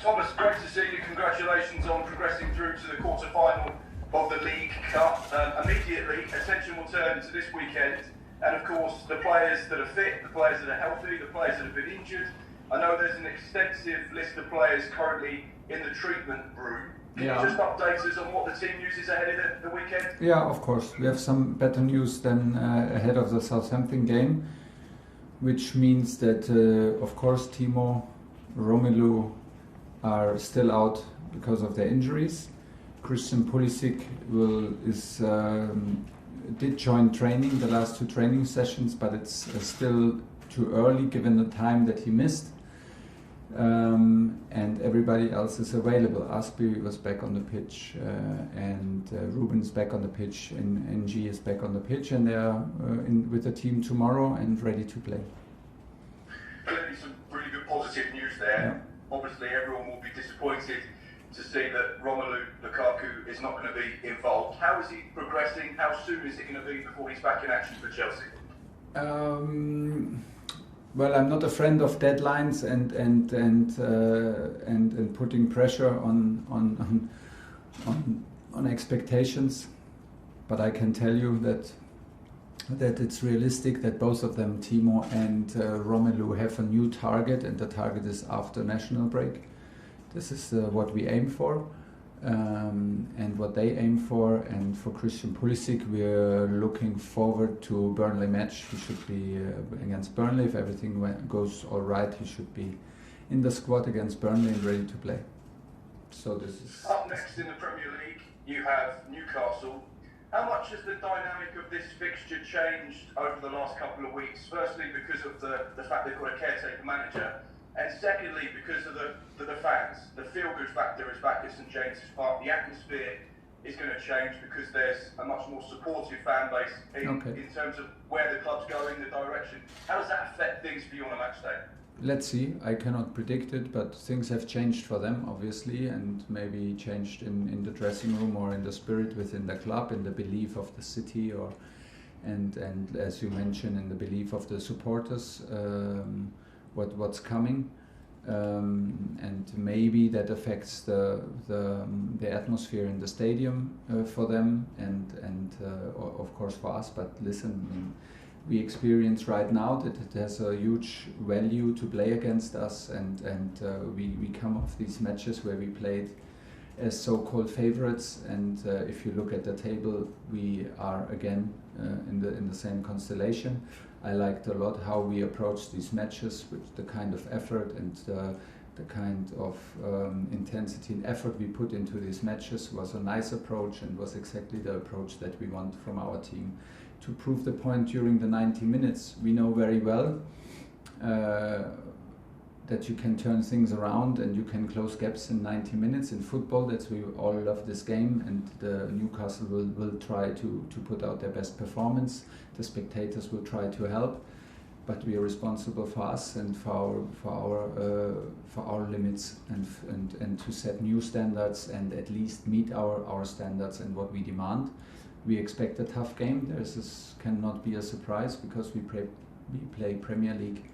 Thomas, great to see you. Congratulations on progressing through to the quarter-final of the League Cup. Immediately, attention will turn to this weekend. And of course, the players that are fit, the players that are healthy, the players that have been injured. I know there's an extensive list of players currently in the treatment room. Can you just update us on what the team news is ahead of the weekend? Yeah, of course. We have some better news than ahead of the Southampton game, which means that, of course, Timo, Romelu are still out because of their injuries. Christian Pulisic did join training, the last 2 training sessions, but it's still too early given the time that he missed. And everybody else is available. Aspi was back on the pitch, and Ruben's back on the pitch, and NG is back on the pitch, and they are with the team tomorrow and ready to play. Clearly some really good positive news there. Yeah. Obviously everyone will be disappointed to see that Romelu Lukaku is not going to be involved. How is he progressing? How soon is it going to be before he's back in action for Chelsea? Well, I'm not a friend of deadlines and putting pressure on expectations, but I can tell you that it's realistic that both of them, Timo and Romelu, have a new target, and the target is after national break. This is what we aim for, and what they aim for. And for Christian Pulisic, we're looking forward to Burnley match. He should be against Burnley. If everything goes all right, he should be in the squad against Burnley and ready to play. So this is... Up next in the Premier League, you have Newcastle. How much has the dynamic of this fixture changed over the last couple of weeks? Firstly, because of the fact they've got a caretaker manager, and secondly, because of the fans. The feel-good factor is back at St James's Park. The atmosphere is going to change because there's a much more supportive fan base in terms of where the club's going, the direction. How does that affect things for you on a match day? Let's see. I cannot predict it, but things have changed for them, obviously, and maybe changed in the dressing room or in the spirit within the club, in the belief of the city, and as you mentioned, in the belief of the supporters. What's coming, and maybe that affects the atmosphere in the stadium for them, and of course for us. But listen, I mean, we experience right now that it has a huge value to play against us, and we come off these matches where we played as so-called favorites, and if you look at the table, we are again in the same constellation. I liked a lot how we approached these matches with the kind of effort and the kind of intensity and effort we put into these matches. Was a nice approach and was exactly the approach that we want from our team. To prove the point during the 90 minutes, we know very well that you can turn things around and you can close gaps in 90 minutes in football. That's why we all love this game, and the Newcastle will try to put out their best performance. The spectators will try to help, but we are responsible for us and for our limits and to set new standards and at least meet our standards and what we demand. We expect a tough game. This cannot be a surprise because we play Premier League,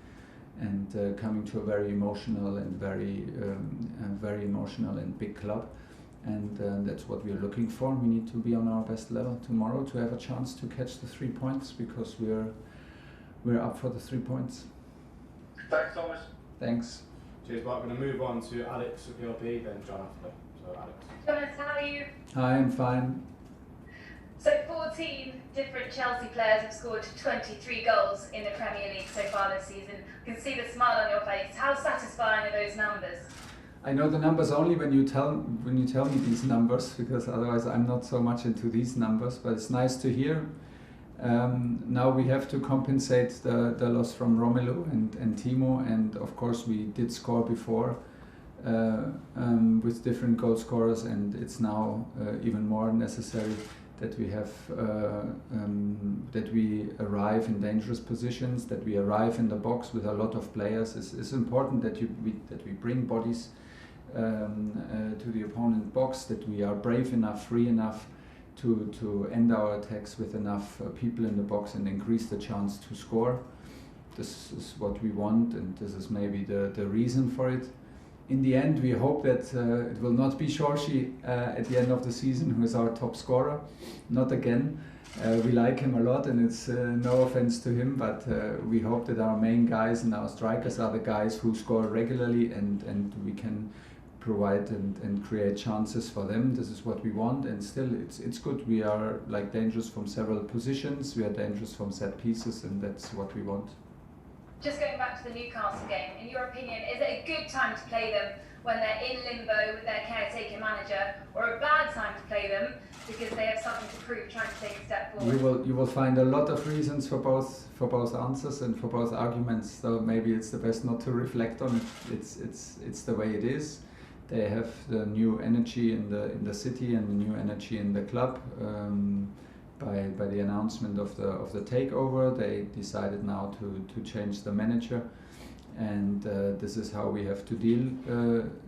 and coming to a very emotional and very emotional and big club, and that's what we're looking for. We need to be on our best level tomorrow to have a chance to catch the 3 points, because we're up for the 3 points. Thanks, Thomas. Thanks. Cheers, Mark. We're going to move on to Alex of PLP, then John after. So Alex. Thomas, how are you? Hi, I'm fine. So 14 different Chelsea players have scored 23 goals in the Premier League so far this season. You can see the smile on your face. How satisfying are those numbers? I know the numbers only when you tell me these numbers, because otherwise I'm not so much into these numbers, but it's nice to hear. Now we have to compensate the loss from Romelu and Timo, and of course we did score before with different goal scorers, and it's now even more necessary that we have that we arrive in dangerous positions, that we arrive in the box with a lot of players. It's important that we bring bodies to the opponent box, that we are brave enough, free enough to end our attacks with enough people in the box and increase the chance to score. This is what we want, and this is maybe the reason for it. in the end, we hope that it will not be Chorshi at the end of the season, who is our top scorer. Not again. We like him a lot, and it's no offense to him, but we hope that our main guys and our strikers are the guys who score regularly, and we can provide and create chances for them. This is what we want, and still it's good. We are like dangerous from several positions. We are dangerous from set pieces, and that's what we want. Just going back to the Newcastle game, in your opinion, is it a good time to play them when they're in limbo with their caretaker manager, or a bad time to play them because they have something to prove, trying to take a step forward? You will find a lot of reasons for both answers and for both arguments. So maybe it's the best not to reflect on it. It's the way it is. They have the new energy in the city and the new energy in the club. By the announcement of the takeover, they decided now to change the manager, and this is how we have to deal.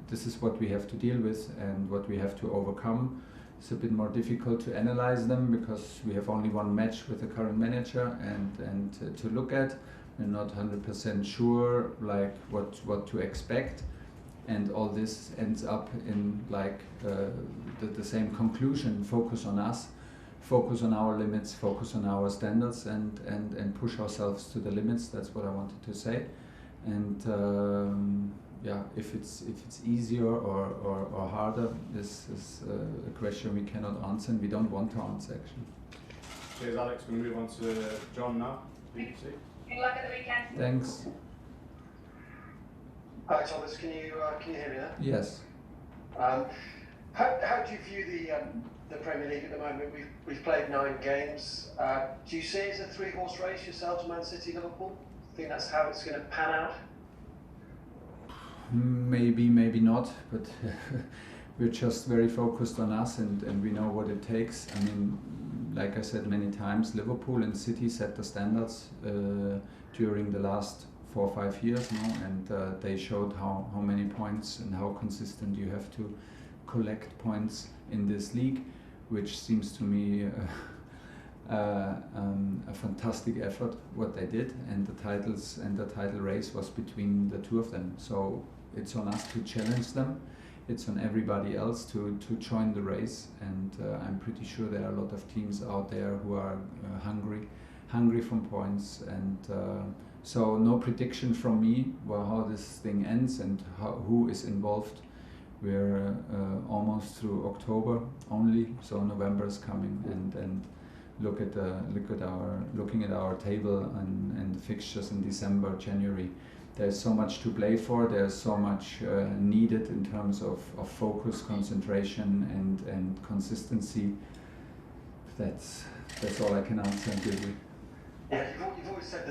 This is what we have to deal with and what we have to overcome. It's a bit more difficult to analyze them because we have only one match with the current manager and to look at. We're not 100% sure like what to expect, and all this ends up in like the same conclusion: focus on us. Focus on our limits, focus on our standards, and push ourselves to the limits. That's what I wanted to say. And yeah, if it's easier or harder, this is a question we cannot answer, and we don't want to answer actually. Cheers, Alex. We move on to John now, BBC. Good luck at the weekend. Thanks. Hi Thomas, can you hear me now? Yes. How do you view the Premier League at the moment? We've played 9 games. Do you see it as a 3-horse race yourselves, Man City, Liverpool? Think that's how it's going to pan out? Maybe not, but we're just very focused on us, and we know what it takes. I mean, like I said many times, Liverpool and City set the standards during the last 4 or 5 years now, and they showed how many points and how consistent you have to collect points in this league, which seems to me a fantastic effort what they did, and the title race was between the two of them. So it's on us to challenge them. It's on everybody else to join the race, and I'm pretty sure there are a lot of teams out there who are hungry from points, and so no prediction from me how this thing ends and who is involved. We're almost through October only, so November is coming, and looking at our table and the fixtures in December, January. There's so much to play for. There's so much needed in terms of focus, concentration, and consistency. That's all I can answer and give you. Yeah, you've always said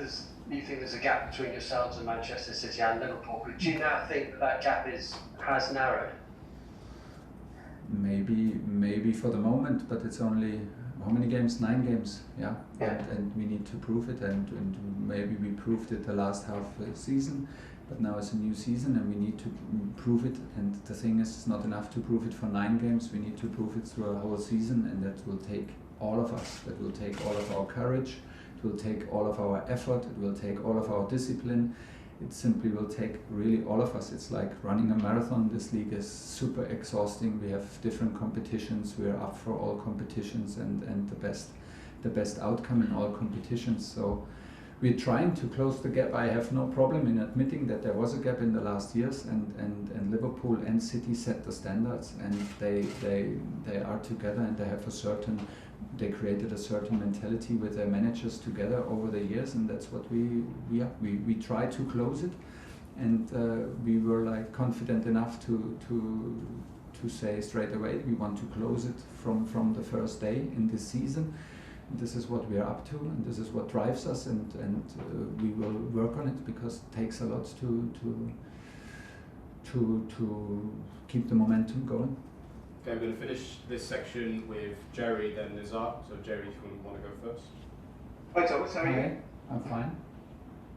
you think there's a gap between yourselves and Manchester City and Liverpool. But do you now think that gap has narrowed? Maybe for the moment, but it's only how many games? 9 games, yeah. Yeah. And we need to prove it, and maybe we proved it the last half season, but now it's a new season and we need to prove it. And the thing is, it's not enough to prove it for 9 games. We need to prove it through a whole season, and that will take all of us. That will take all of our courage. It will take all of our effort. It will take all of our discipline. It simply will take really all of us. It's like running a marathon. This league is super exhausting. We have different competitions. We are up for all competitions and the best outcome in all competitions. So we're trying to close the gap. I have no problem in admitting that there was a gap in the last years, and Liverpool and City set the standards, and they are together, and they created a certain mentality with their managers together over the years, and that's what we try to close it, and we were like confident enough to say straight away we want to close it from the first day in this season. This is what we are up to, and this is what drives us, and we will work on it, because it takes a lot to keep the momentum going. Okay, I'm going to finish this section with Jerry, then Nizar. So Jerry, if you want to go first. Hi Thomas, how are you? Okay, I'm fine.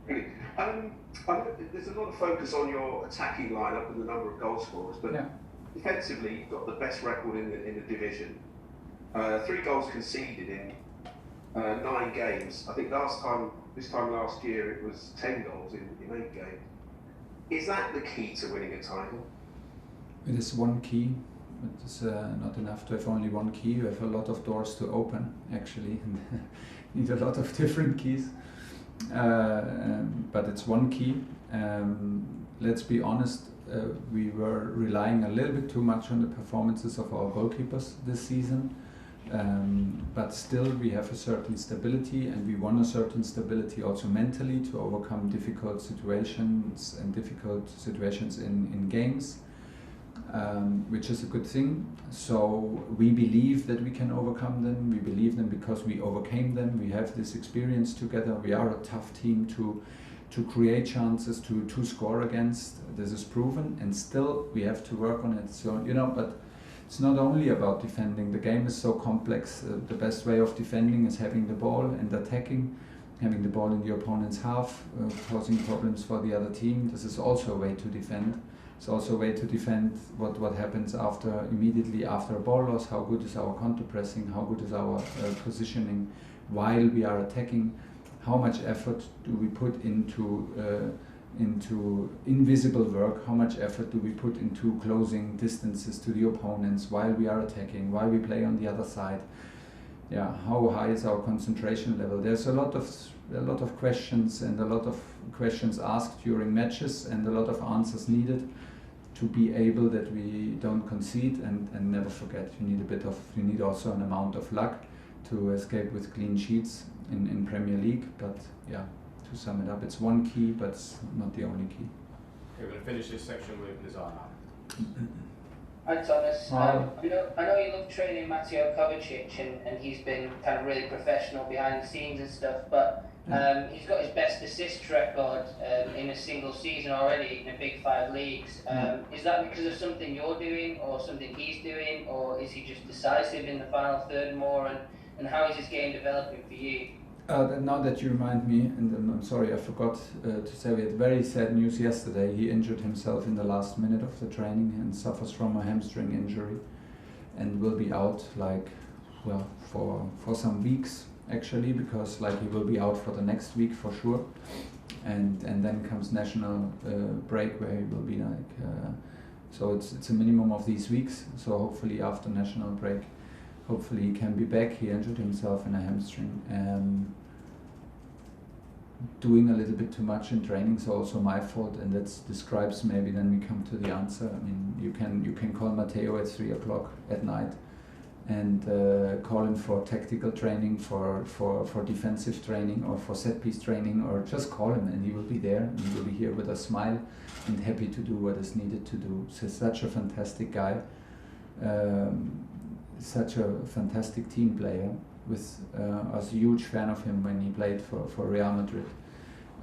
Brilliant. There's a lot of focus on your attacking lineup and the number of goal scorers, but defensively you've got the best record in the division. 3 goals conceded in 9 games. I think this time last year it was 10 goals in 8 games. Is that the key to winning a title? It is one key. It is not enough to have only one key. You have a lot of doors to open, actually, and need a lot of different keys. But it's one key. Let's be honest, we were relying a little bit too much on the performances of our goalkeepers this season. But still we have a certain stability, and we want a certain stability also mentally to overcome difficult situations in games, which is a good thing. So we believe that we can overcome them. We believe them because we overcame them. We have this experience together. We are a tough team to create chances, to score against. This is proven, and still we have to work on it. So, but it's not only about defending. The game is so complex. The best way of defending is having the ball and attacking, having the ball in the opponent's half, causing problems for the other team. This is also a way to defend. It's also a way to defend what happens immediately after a ball loss. How good is our counter pressing? How good is our positioning while we are attacking? How much effort do we put into invisible work? How much effort do we put into closing distances to the opponents while we are attacking, while we play on the other side? Yeah, how high is our concentration level? There's a lot of questions, and a lot of questions asked during matches, and a lot of answers needed to be able that we don't concede and never forget. You need also an amount of luck to escape with clean sheets in Premier League. But yeah, to sum it up, it's one key, but it's not the only key. Okay, we're going to finish this section with Nizar now. Hi Thomas. I know you love training Mateo Kovacic, and he's been kind of really professional behind the scenes and stuff, but he's got his best assist record in a single season already in the Big Five leagues. Is that because of something you're doing, or something he's doing, or is he just decisive in the final third more, and how is his game developing for you? Now that you remind me, and I'm sorry, I forgot to say, we had very sad news yesterday. He injured himself in the last minute of the training and suffers from a hamstring injury, and will be out for some weeks actually, because he will be out for the next week for sure, and then comes national break where he will be so it's a minimum of these weeks. So hopefully after national break, hopefully he can be back. He injured himself in a hamstring. Doing a little bit too much in training is also my fault, and that describes, maybe then we come to the answer. I mean, you can call Matteo at 3 o'clock at night and call him for tactical training, for defensive training, or for set piece training, or just call him and he will be there, and he will be here with a smile and happy to do what is needed to do. So such a fantastic guy. Such a fantastic team player. I was a huge fan of him when he played for Real Madrid.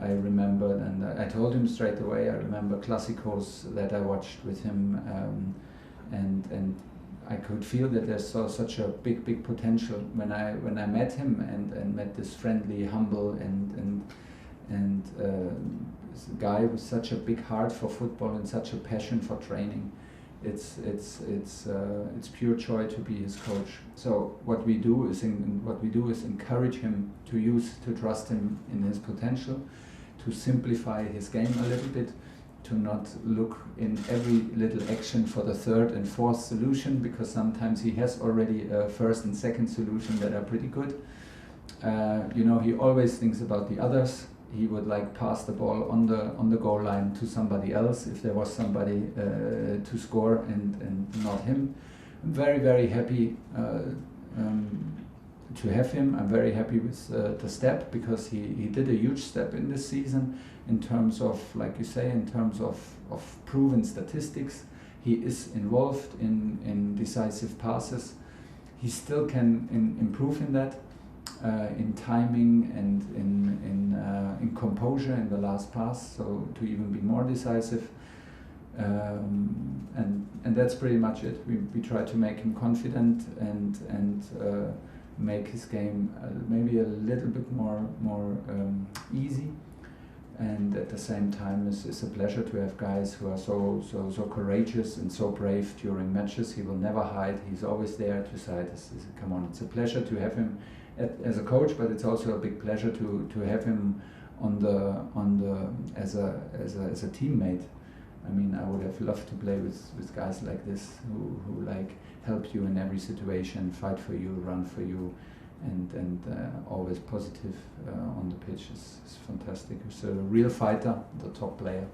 I remember, and I told him straight away, I remember Clásicos that I watched with him, and I could feel that there's such a big potential when I met him, and met this friendly, humble and guy with such a big heart for football and such a passion for training. It's pure joy to be his coach. So what we do is encourage him to trust him in his potential, to simplify his game a little bit, to not look in every little action for the third and fourth solution, because sometimes he has already a first and second solution that are pretty good. He always thinks about the others. He would pass the ball on the goal line to somebody else if there was somebody to score, and not him. I'm very, very happy to have him. I'm very happy with the step, because he did a huge step in this season in terms of, like you say, in terms of proven statistics. He is involved in decisive passes. He still can improve in that. In timing and in composure in the last pass, so to even be more decisive, and that's pretty much it. We try to make him confident and make his game maybe a little bit more easy, and at the same time it's a pleasure to have guys who are so courageous and so brave during matches. He will never hide. He's always there to say, come on, it's a pleasure to have him as a coach, but it's also a big pleasure to have him as a teammate. I mean, I would have loved to play with guys like this who like help you in every situation, fight for you, run for you, and always positive on the pitch is fantastic. He's a real fighter, the top player.